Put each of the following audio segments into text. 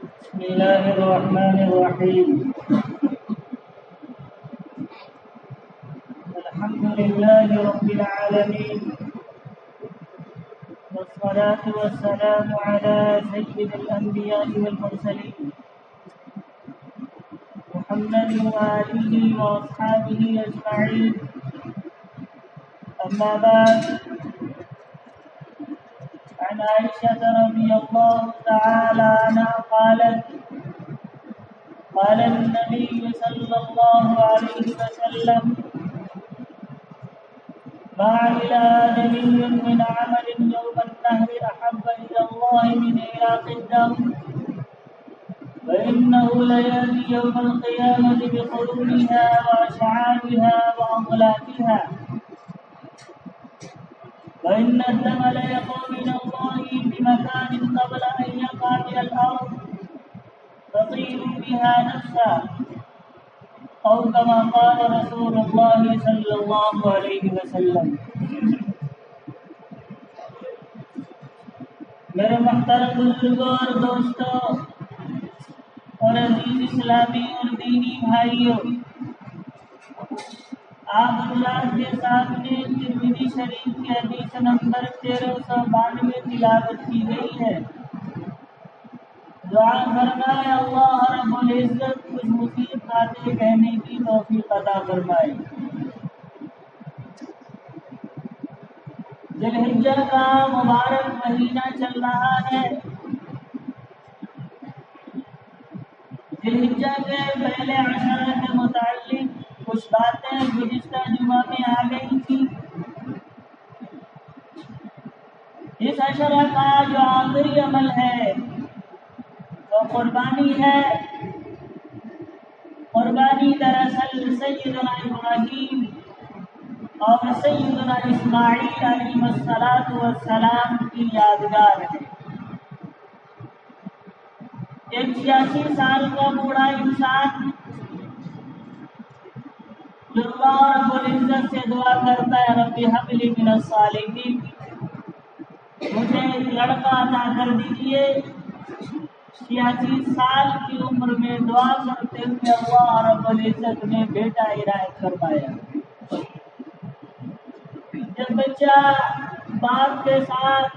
بسم الله الرحمن الرحيم. الحمد لله رب العالمين، والصلاة والسلام على سيد الأنبياء والمرسلين محمد وآله وأصحابه أجمعين. أما بعد، عن عائشة رضي الله تعالى عنها قالت: قال النبي صلى الله عليه وسلم: ما عمل آدمي من عمل يوم النهر أحب إلى الله من إراق الدم، فإنه ليأتي يوم القيامة بقرونها وأشعارها وأغلافها، وإن الدم ليقع من الله بمكان قبل أن يقع من الأرض تطير بها نفسا، أو كما قال رسول الله صلی اللہ علیہ وسلم. میرے محترم بزرگوں اور دوستوں اور عزیز اسلامی اور دینی بھائیوں، آپ حضرات کے سامنے ترمذی شریف کی حدیث نمبر 1392 تلاوت کی گئی ہے. دعا فرمائے اللہ رب العزت کچھ مفید باتیں کہنے کی توفیق عطا فرمائے. ذی الحجہ کا مبارک مہینہ چل رہا ہے. ذی الحجہ کے پہلے عشرہ کے متعلق کچھ باتیں گزشتہ جمعہ میں آ گئی تھی. اس عشرہ کا جو آخری عمل ہے وہ قربانی ہے. قربانی دراصل سیدنا ابراہیم اور سیدنا اسماعیل علیہ السلام کی یادگار ہے. ایک 86 سال کا بوڑھا انسان جو اللہ رب العزت سے دعا کرتا ہے رب ہب لی من الصالحین، مجھے ایک لڑکا عطا کر دیجیے. 86 سال کی عمر میں دعا کرتے ہوئے اللہ رب العزت نے بیٹا عنایت فرمایا. جب بچہ باپ کے ساتھ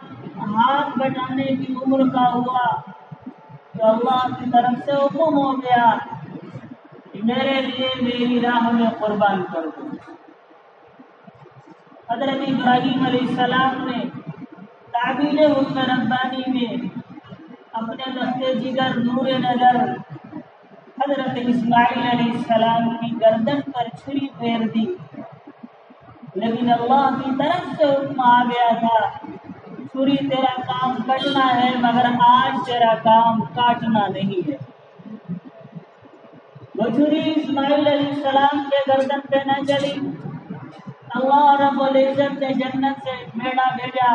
ہاتھ بٹانے کی عمر کا ہوا تو اللہ کی طرف سے حکم ہو گیا کہ میرے لیے میری راہ میں قربان کر دو. حضرت ابراہیم علیہ السلام نے تعبیر حکم ربانی میں اپنے دستے جگر نور نظر حضرت اسماعیل علیہ السلام کی گردن پر چھری پھیر دی، لیکن اللہ کی طرف سے حکم آ گیا تھا چھری تیرا کام کٹنا ہے مگر آج تیرا کام کاٹنا نہیں ہے. وہ چھری اسماعیل علیہ السلام کے گردن پہ نہ چلی. اللہ رب العزت نے جنت سے ایک میڑا بھیجا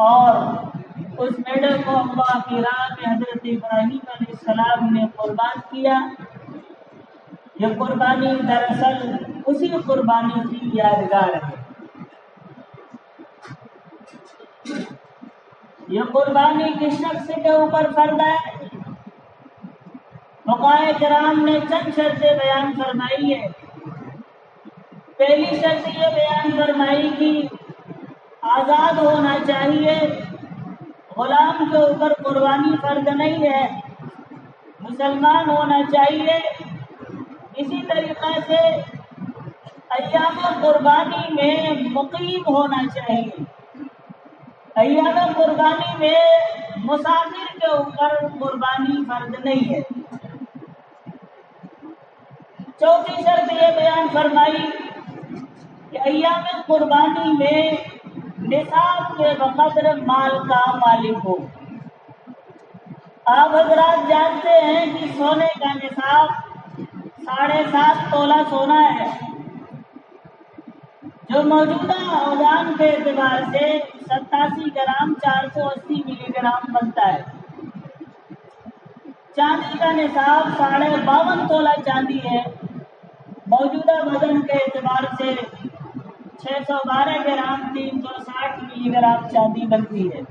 اور اس میڑے کو اللہ کی راہ میں حضرت ابراہیم علیہ السلام نے قربان کیا. یہ قربانی دراصل اسی قربانی کی یادگار ہے. یہ قربانی کس شخص کے اوپر فرض ہے؟ فقہائے کرام نے چند شرطیں بیان فرمائی ہے. پہلی شرط یہ بیان فرمائی کہ آزاد ہونا چاہیے. غلام کے اوپر قربانی فرض نہیں ہے، مسلمان ہونا چاہیے. اسی طریقے سے ایام قربانی میں مقیم ہونا چاہیے. ایام قربانی میں مسافر کے اوپر قربانی فرض نہیں ہے. چوتھی شرط یہ بیان فرمائی کہ ایام قربانی میں نصاب کے بقدر مال کا مالک ہو. آپ حضرات جانتے ہیں کہ سونے کا نصاب 7.5 تولہ سونا ہے، جو موجودہ اوزان کے اعتبار سے 87 گرام 480 ملی گرام بنتا ہے. چاندی کا نصاب 52.5 تولہ چاندی ہے، موجودہ وزن کے اعتبار سے 612 گرام 360 ملی گرام چاندی بنتی ہے.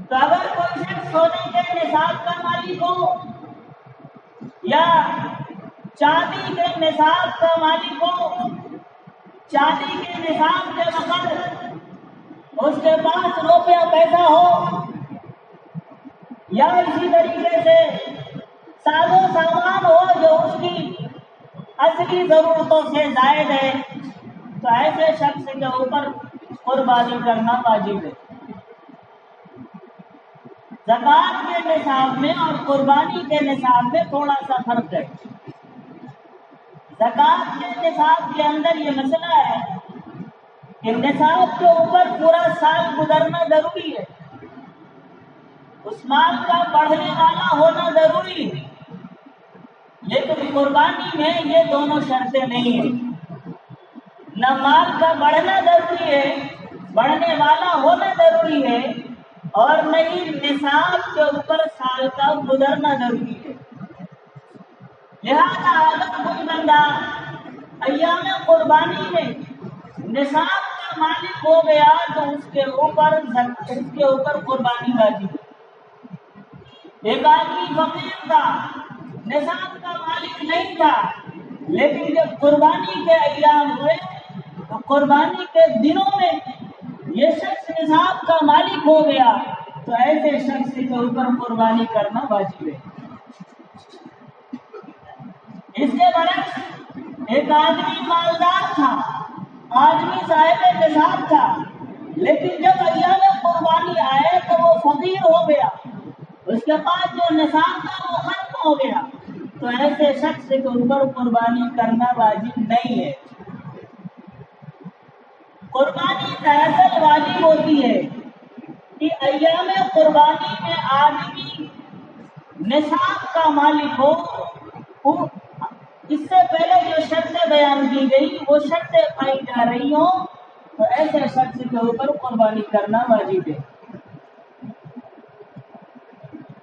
تو اگر کوئی شخص سونے کے نصاب کا مالک ہو یا چاندی کے نصاب کا مالک ہو، چاندی کے نصاب کے وقت اس کے پاس روپیہ پیسہ ہو، یا اسی طریقے سے ساز و سامان ہو جو اس کی اصلی ضرورتوں سے زائد ہے، تو ایسے شخص کے اوپر قربانی کرنا واجب ہے۔ زکوٰۃ کے نصاب میں اور قربانی کے نصاب میں تھوڑا سا فرق ہے۔ زکوٰۃ کے نصاب کے اندر یہ مسئلہ ہے کہ نصاب کے اوپر پورا سال گزرنا ضروری ہے، اس مال کا بڑھنے والا ہونا ضروری ہے، لیکن قربانی میں یہ دونوں شرطیں نہیں ہیں۔ نہ مال کا بڑھنا ضروری ہے، بڑھنے والا ہونا ضروری ہے، اور نہیں نصاب کے اوپر سال کا گزرنا ضروری ہے۔ لہذا اگر کوئی بندہ ایام قربانی میں نصاب کا مالک ہو گیا تو اس کے اوپر قربانی واجب ہے۔ ایک آدمی فقیر تھا، نصاب کا مالک نہیں تھا، لیکن جب قربانی کے ایام ہوئے تو قربانی کے دنوں میں یہ شخص نصاب کا مالک ہو گیا، تو ایسے شخص کے اوپر قربانی کرنا واجب ہے۔ اس کے برعکس ایک آدمی مالدار تھا، آدمی صاحب نصاب تھا، لیکن جب ایام قربانی آئے تو وہ فقیر ہو گیا، اس کے پاس جو نصاب تھا وہ ختم ہو گیا، تو ایسے شخص کے اوپر قربانی کرنا واجب نہیں ہے۔ قربانی دراصل واجب ہوتی ہے کہ ایام قربانی میں آدمی نصاب کا مالک ہو، اس سے پہلے جو شرطیں بیان کی گئی وہ شرطیں پائی جا رہی ہوں، تو ایسے شخص کے اوپر قربانی کرنا واجب ہے۔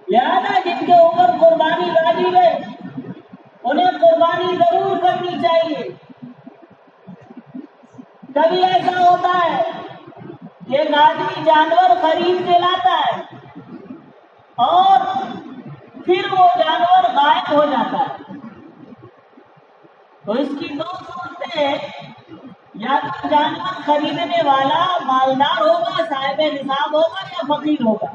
لہذا جن کے اوپر قربانی واجب ہے انہیں قربانی ضرور کرنی چاہیے۔ کبھی ایسا ہوتا ہے کہ ایک آدمی جانور خرید کے لاتا ہے اور پھر وہ جانور غائب ہو جاتا ہے، تو اس کی دو صورتیں ہیں، یا تو جانور خریدنے والا مالدار ہوگا، صاحب نصاب ہوگا، یا فقیر ہوگا۔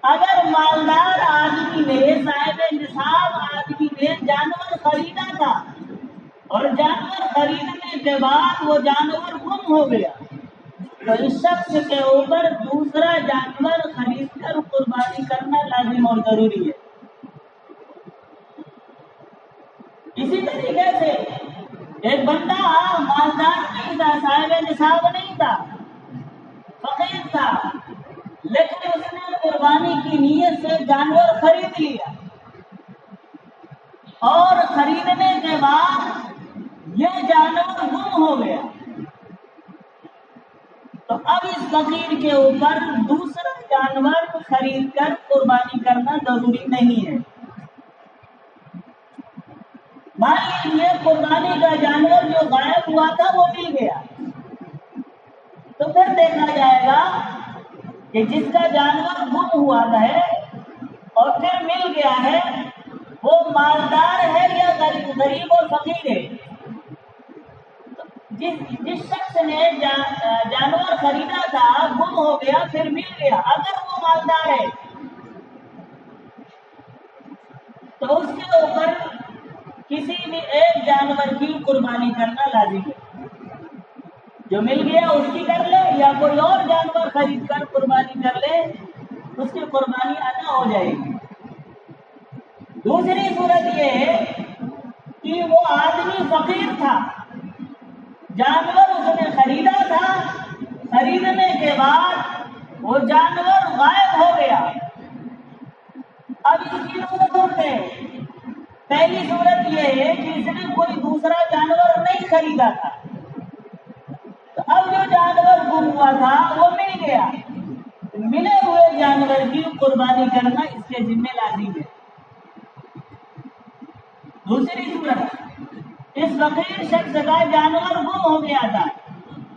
اگر مالدار آدمی نے، صاحب نصاب آدمی نے جانور خریدا تھا اور جانور خریدنے کے بعد وہ جانور گم ہو گیا، تو اس شخص کے اوپر دوسرا جانور خرید کر قربانی کرنا لازم اور ضروری ہے۔ اسی طریقے سے ایک بندہ مالدار نہیں تھا، صاحب نصاب نہیں تھا، فقیر تھا، لیکن اس نے قربانی کی نیت سے جانور خرید لیا، اور خریدنے کے بعد یہ جانور گم ہو گیا، تو اب اس فقیر کے اوپر دوسرا جانور خرید کر قربانی کرنا ضروری نہیں ہے۔ مان لیجیے قربانی کا جانور جو غائب ہوا تھا وہ مل گیا، تو پھر دیکھا جائے گا کہ جس کا جانور گم ہوا ہے اور پھر مل گیا ہے وہ مالدار ہے یا غریب اور فقیر ہے۔ جس شخص نے جانور خریدا تھا، گم ہو گیا، پھر مل گیا، اگر وہ مالدار ہے تو اس کے اوپر کسی بھی ایک جانور کی قربانی کرنا لازم ہے۔ جو مل گیا اس کی کر لے، یا کوئی اور جانور خرید کر قربانی کر لے، اس کی قربانی ادا ہو جائے گی۔ دوسری صورت یہ ہے کہ وہ آدمی فقیر تھا، جانور اس نے خریدا تھا، خریدنے کے بعد وہ جانور غائب ہو گیا۔ اب اس کی دو صورتیں، پہلی صورت یہ ہے کہ اس نے کوئی دوسرا جانور نہیں خریدا تھا، تو اب جو جانور گم ہوا تھا وہ مل گیا، ملے ہوئے جانور کی قربانی کرنا اس کے ذمہ لازم ہے۔ دوسری صورت، اس فقیر شخص کا جانور گم ہو گیا تھا،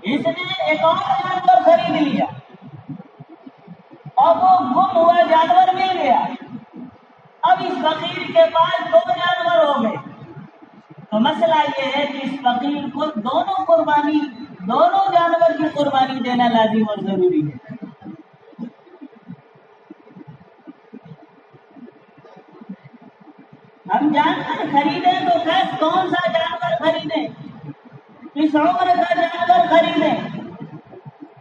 اس نے ایک اور جانور خرید لیا ہوا جانور مل گیا، اب اس فقیر کے پاس 2 جانور ہو گئے، تو مسئلہ یہ ہے کہ اس فقیر کو دونوں جانور کی قربانی دینا لازم اور ضروری ہے۔ ہم جانور خریدیں تو خیر کون سا جانور خریدیں، کس عمر کا جانور خریدیں؟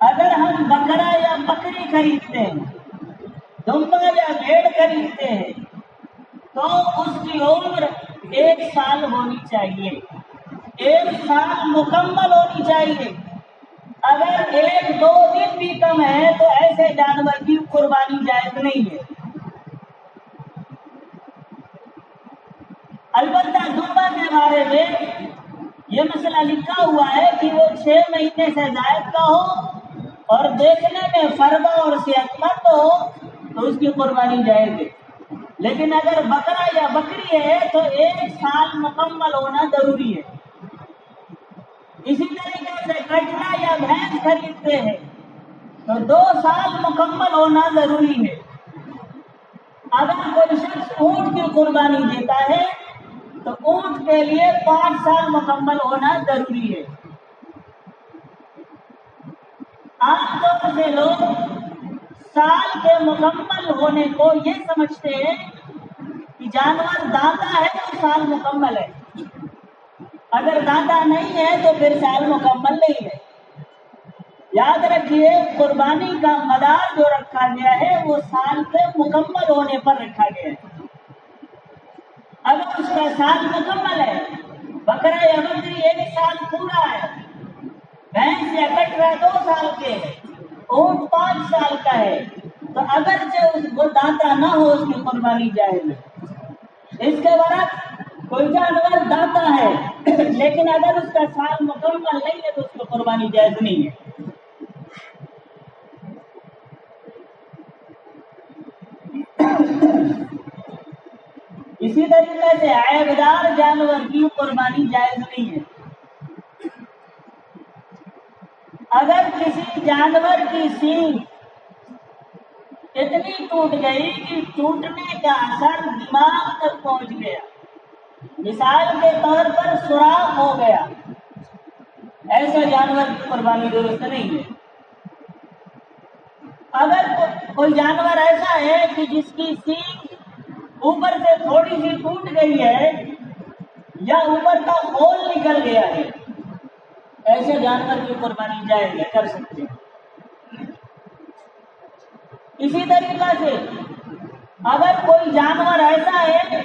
اگر ہم بکرا یا بکری خریدتے ہیں، دمبا یا بھیڑ خریدتے ہیں، تو اس کی عمر 1 سال ہونی چاہیے، 1 سال مکمل ہونی چاہیے۔ اگر 1-2 دن بھی کم ہے تو ایسے جانور کی قربانی جائز نہیں ہے۔ البتہ دمبا کے بارے میں یہ مسئلہ لکھا ہوا ہے کہ وہ 6 مہینے سے زائد کا ہو اور دیکھنے میں فردہ اور صحت مند ہو تو اس کی قربانی جائز ہے، لیکن اگر بکرا یا بکری ہے تو 1 سال مکمل ہونا ضروری ہے۔ اسی طریقے سے کٹڑا یا بھینس خریدتے ہیں تو 2 سال مکمل ہونا ضروری ہے۔ اگر کوئی شخص اونٹ کی قربانی دیتا ہے تو اونٹ کے لیے 5 سال مکمل ہونا ضروری ہے۔ عام طور سے لوگ سال کے مکمل ہونے کو یہ سمجھتے ہیں کہ جانور دانتا ہے تو سال مکمل ہے، اگر دانتا نہیں ہے تو پھر سال مکمل نہیں ہے۔ یاد رکھیے قربانی کا مدار جو رکھا گیا ہے وہ سال کے مکمل ہونے پر رکھا گیا ہے۔ اگر اس کا سال مکمل ہے، بکرا یا بکری 1 سال پورا ہے، بھینس یا کٹڑا 2 سال کے ہے، اونٹ 5 سال کا ہے، تو اگرچہ وہ دانتا نہ ہو اس کی قربانی جائز ہے۔ اس کے برعکس کوئی جانور دانتا ہے لیکن اگر اس کا سال مکمل نہیں ہے تو اس کی قربانی جائز نہیں ہے۔ اسی طریقے سے عیبدار جانور کی قربانی جائز نہیں ہے۔ اگر کسی جانور کی سینگ اتنی ٹوٹ گئی کہ ٹوٹنے کا اثر دماغ تک پہنچ گیا، مثال کے طور پر سوراخ ہو گیا، ایسے جانور کی قربانی درست نہیں ہے۔ اگر کوئی جانور ایسا ہے کہ جس کی سینگ اوپر سے تھوڑی سی ٹوٹ گئی ہے یا اوپر کا خول نکل گیا ہے، ایسے جانور کی قربانی جائز ہے، کر سکتے ہیں۔ اسی طریقے سے اگر کوئی جانور ایسا ہے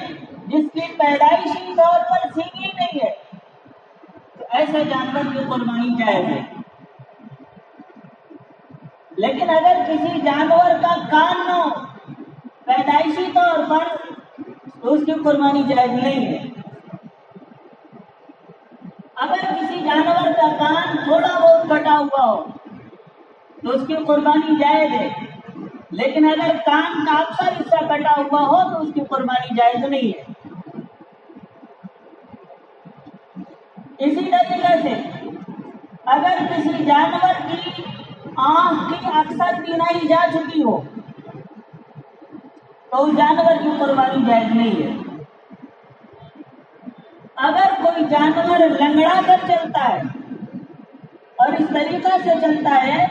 جس کی پیدائشی طور پر سینگ ہی نہیں ہے تو ایسے جانور کی قربانی جائز ہے، لیکن اگر کسی جانور کا کان نہ ہو پیدائشی طور پر تو اس کی قربانی جائز نہیں ہے۔ اگر کسی جانور کا کان تھوڑا بہت کٹا ہوا ہو تو اس کی قربانی جائز ہے، لیکن اگر کان کا اکثر حصہ کٹا ہوا ہو تو اس کی قربانی جائز نہیں ہے۔ اسی طریقے سے اگر کسی جانور کی آنکھ کی اکثر بینائی جا چکی ہو تو اس جانور کی قربانی جائز نہیں ہے۔ اگر کوئی جانور لنگڑا کر چلتا ہے اور اس طریقے سے چلتا ہے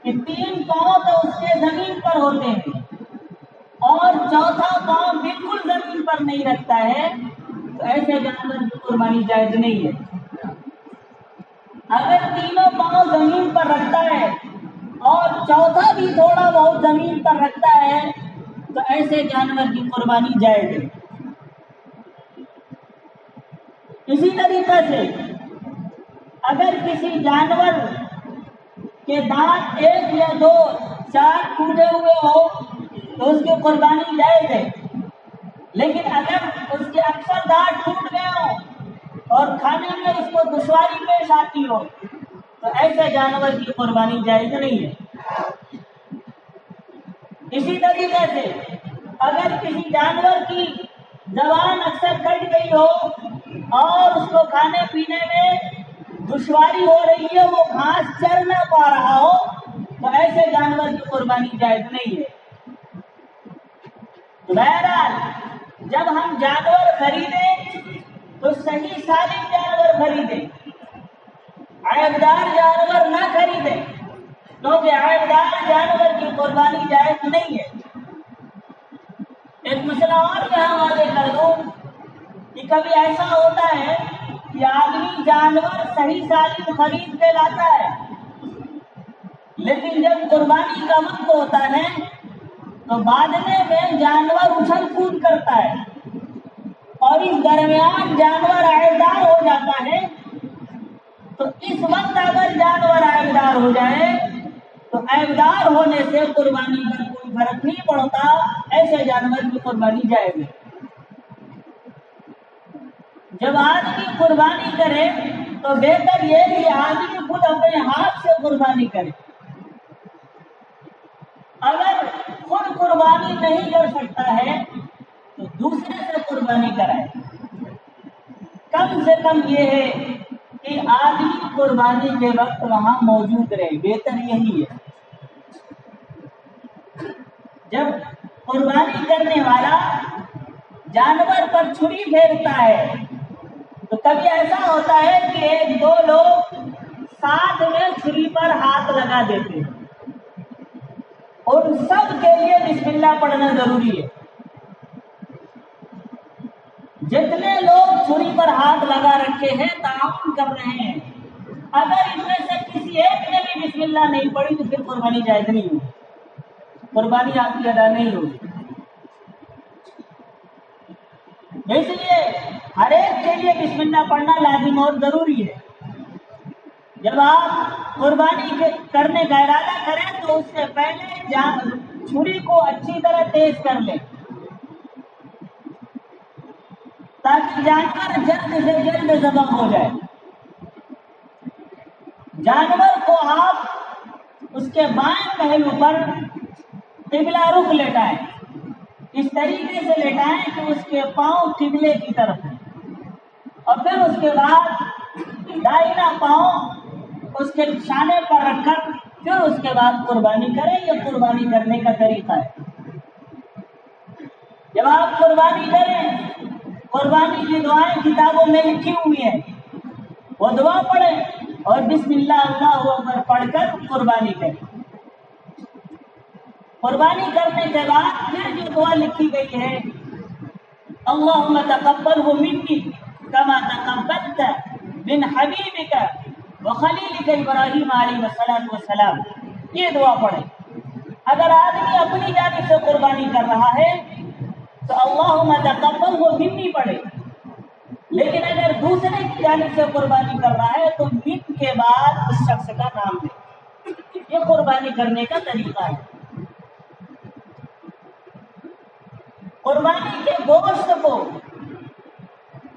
کہ 3 پاؤں تو اس کے زمین پر ہوتے ہیں اور چوتھا پاؤں بالکل زمین پر نہیں رکھتا ہے تو ایسے جانور کی قربانی جائز نہیں ہے۔ اگر تینوں پاؤں زمین پر رکھتا ہے اور چوتھا بھی تھوڑا بہت زمین پر رکھتا ہے تو ایسے جانور کی قربانی جائز ہے۔ اسی طریقے سے اگر کسی جانور کے دانت 1 یا 2 4 ٹوٹے ہوئے ہو تو اس کی قربانی جائز ہے، لیکن اگر اس کے اکثر دانت ٹوٹ گئے ہوں اور کھانے میں اس کو دشواری پیش آتی ہو تو ایسے جانور کی قربانی جائز نہیں ہے۔ اسی طریقے سے اگر کسی جانور کی زبان اکثر کٹ گئی ہو اور اس کو کھانے پینے میں دشواری ہو رہی ہے، وہ گھاس چر نہ پا رہا ہو تو ایسے جانور کی قربانی جائز نہیں ہے۔ بہرحال جب ہم جانور خریدیں تو صحیح سالم جانور خریدیں، عیبدار جانور نہ خریدیں، کیونکہ عیبدار جانور کی قربانی جائز نہیں ہے۔ ایک مسئلہ اور میں واضح کر دوں کہ کبھی ایسا ہوتا ہے کہ آدمی جانور صحیح سالم خرید کے لاتا ہے، لیکن جب قربانی کا وقت ہوتا ہے تو بادلے میں جانور اچھل کود کرتا ہے اور اس درمیان جانور عیبدار ہو جاتا ہے، تو اس وقت اگر جانور عیبدار ہو جائے تو عیبدار ہونے سے قربانی پر کوئی فرق نہیں پڑتا، ایسے جانور کی قربانی جائے گی۔ جب آدمی قربانی کرے تو بہتر یہ کہ آدمی خود اپنے ہاتھ سے قربانی کرے۔ اگر خود قربانی نہیں کر سکتا ہے تو دوسرے سے قربانی کرائے۔ کم سے کم یہ ہے کہ آدمی قربانی کے وقت وہاں موجود رہے، بہتر یہی ہے۔ جب قربانی کرنے والا جانور پر چھری پھیرتا ہے تو کبھی ایسا ہوتا ہے کہ ایک دو لوگ ساتھ میں چھری پر ہاتھ لگا دیتے ہیں، اور سب کے لیے بسم اللہ پڑھنا ضروری ہے۔ جتنے لوگ چھری پر ہاتھ لگا رکھے ہیں تعاون کر رہے ہیں، اگر ان میں سے کسی ایک نے بھی بسم اللہ نہیں پڑھی تو پھر قربانی جائز نہیں ہوگی، قربانی آپ کی ادا نہیں ہوگی۔ اس لیے ہر ایک کے لیے بسم اللہ پڑھنا لازم اور ضروری ہے۔ جب آپ قربانی کرنے کا ارادہ کریں تو اس سے پہلے چھری کو اچھی طرح تیز کر لیں تاکہ جانور جلد سے جلد ذبح ہو جائے۔ جانور کو آپ اس کے بائیں پہلو پر قبلہ رخ لیٹائیں، اس طریقے سے لیٹائیں کہ اس کے پاؤں قبلے کی طرف ہیں، اور پھر اس کے بعد دائنا پاؤں اس کے شانے پر رکھ کر پھر اس کے بعد قربانی کریں۔ یہ قربانی کرنے کا طریقہ ہے۔ جب آپ قربانی کریں، قربانی کی دعائیں کتابوں میں لکھی ہوئی ہیں، وہ دعا پڑھیں اور بسم اللہ اللہ اکبر پڑھ کر قربانی کریں۔ قربانی کرنے کے بعد پھر جو دعا لکھی گئی ہے، اللہم تقبلہ منی کما تقبلت من حبیبک وخلیلک ابراہیم علیہ الصلوۃ والسلام، یہ دعا پڑھیں۔ اگر آدمی اپنی جانب سے قربانی کر رہا ہے تو اللہم تقبلہ منی پڑھے، لیکن اگر دوسرے کی جانب سے قربانی کر رہا ہے تو من کے بعد اس شخص کا نام لے۔ یہ قربانی کرنے کا طریقہ ہے۔ قربانی کے گوشت کو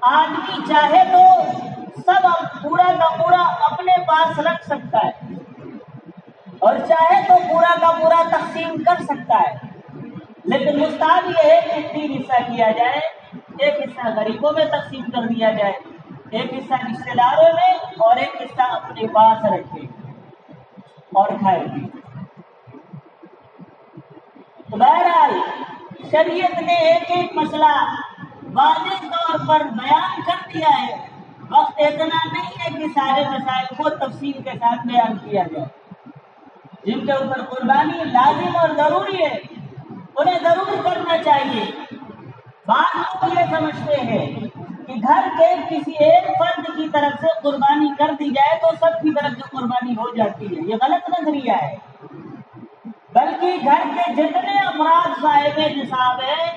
آدمی چاہے تو سب پورا کا پورا اپنے پاس رکھ سکتا ہے اور چاہے تو پورا کا پورا تقسیم کر سکتا ہے، لیکن مستحب یہ ہے کہ 3 حصہ کیا جائے، ایک حصہ غریبوں میں تقسیم کر دیا جائے، ایک حصہ رشتے داروں میں اور ایک حصہ اپنے پاس رکھے اور کھائے۔ تو بہرحال شریعت نے ایک ایک مسئلہ واضح طور پر بیان کر دیا ہے۔ وقت اتنا نہیں ہے کہ سارے مسائل کو تفصیل کے ساتھ بیان کیا جائے۔ جن کے اوپر قربانی لازم اور ضروری ہے انہیں ضرور کرنا چاہیے۔ بعض لوگ یہ سمجھتے ہیں کہ گھر کے کسی ایک فرد کی طرف سے قربانی کر دی جائے تو سب کی طرف سے قربانی ہو جاتی ہے، یہ غلط نظریہ ہے۔ بلکہ گھر کے جتنے افراد صاحب نصاب ہیں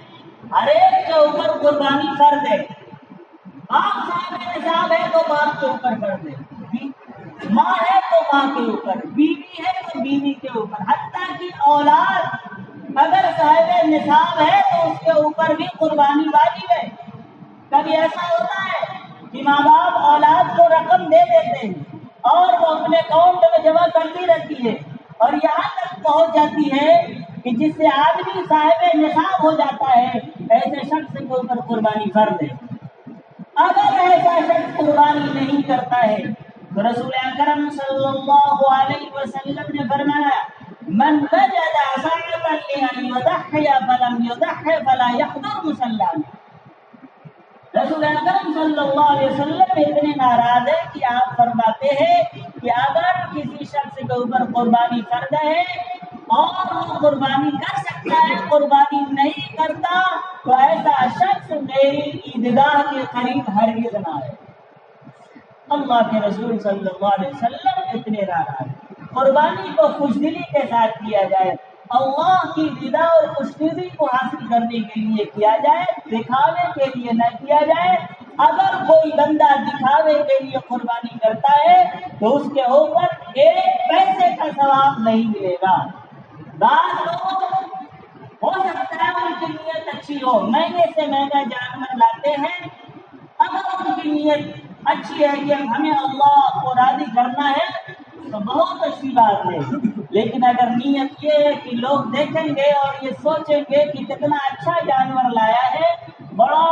ہر ایک کے اوپر قربانی کر دے۔ باپ صاحب نصاب ہے تو باپ کے اوپر کر دے، ماں ہے تو ماں کے اوپر، بیوی ہے تو بیوی کے اوپر، حتیٰ کہ اولاد اگر صاحب نصاب ہے تو اس کے اوپر بھی قربانی واجب ہے۔ کبھی ایسا ہوتا ہے کہ ماں باپ اولاد کو رقم دے دیتے ہیں اور وہ اپنے اکاؤنٹ میں جمع کرتی رہتی ہے، اور یہاں تک پہنچ جاتی ہے کہ جس سے آدمی صاحب نصاب ہو جاتا ہے ایسے شخص کے اوپر قربانی کر دے۔ اگر ایسا شخص قربانی نہیں کرتا ہے تو رسول اکرم صلی اللہ علیہ وسلم نے فرمایا من وجد ساعة لأن يضحي فلم يضحي فلا يحضر مصلانا۔ رسول اکرم صلی اللہ علیہ وسلم اتنے ناراض ہے کہ آپ فرماتے ہیں کہ اگر کسی شخص کے اوپر قربانی فرض ہے اور وہ قربانی کر سکتا ہے، قربانی نہیں کرتا، تو ایسا شخص میری عیدگاہ کے قریب ہرگز نہ آئے۔ اللہ کے رسول صلی اللہ علیہ وسلم اتنے ناراض ہیں۔ قربانی کو خوشدلی کے ساتھ کیا جائے، اللہ کی رضا اور خوشنودی کو حاصل کرنے کے لیے کیا جائے، دکھاوے کے لیے نہ کیا جائے۔ اگر کوئی بندہ دکھاوے کے لیے قربانی کرتا ہے تو اس کے اوپر ایک پیسے کا ثواب نہیں ملے گا۔ بعض لوگ ہو سکتا ہے ان کی نیت اچھی ہو، مہنگے سے مہنگا جانور لاتے ہیں، اگر ان کی نیت اچھی ہے کہ ہمیں اللہ کو راضی کرنا ہے تو بہت اچھی بات ہے، لیکن اگر نیت یہ ہے کہ لوگ دیکھیں گے اور یہ سوچیں گے کہ کتنا اچھا جانور لایا ہے، بڑا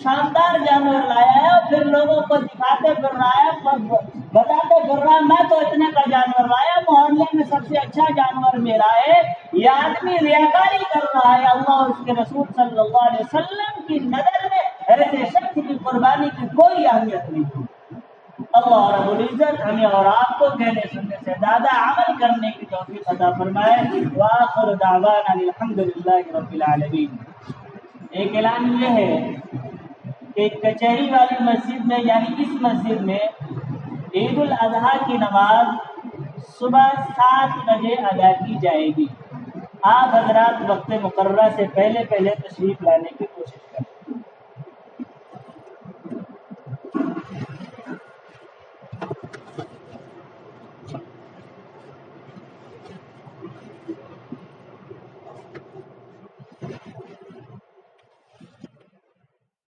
شاندار جانور لایا ہے، اور پھر لوگوں کو دکھاتے پھر رہا ہے، بتاتے پھر رہا ہے میں تو اتنے کا جانور لایا، محلے میں سب سے اچھا جانور میرا ہے، یہ آدمی ریاکاری کر رہا ہے۔ اللہ اور اس کے رسول صلی اللہ علیہ وسلم کی نظر میں ایسے شخص کی قربانی کی کوئی اہمیت نہیں ہے۔ اللہ رب العزت ہمیں اور آپ کو کہنے سننے سے زیادہ عمل کرنے کی توفیق عطا فرمائے۔ وآخر دعوانا الحمدللہ رب العالمین۔ ایک اعلان یہ ہے کہ کچہری والی مسجد میں یعنی اس مسجد میں عید الاضحیٰ کی نماز صبح 7 بجے ادا کی جائے گی۔ آپ حضرات وقت مقررہ سے پہلے تشریف لانے کی کوشش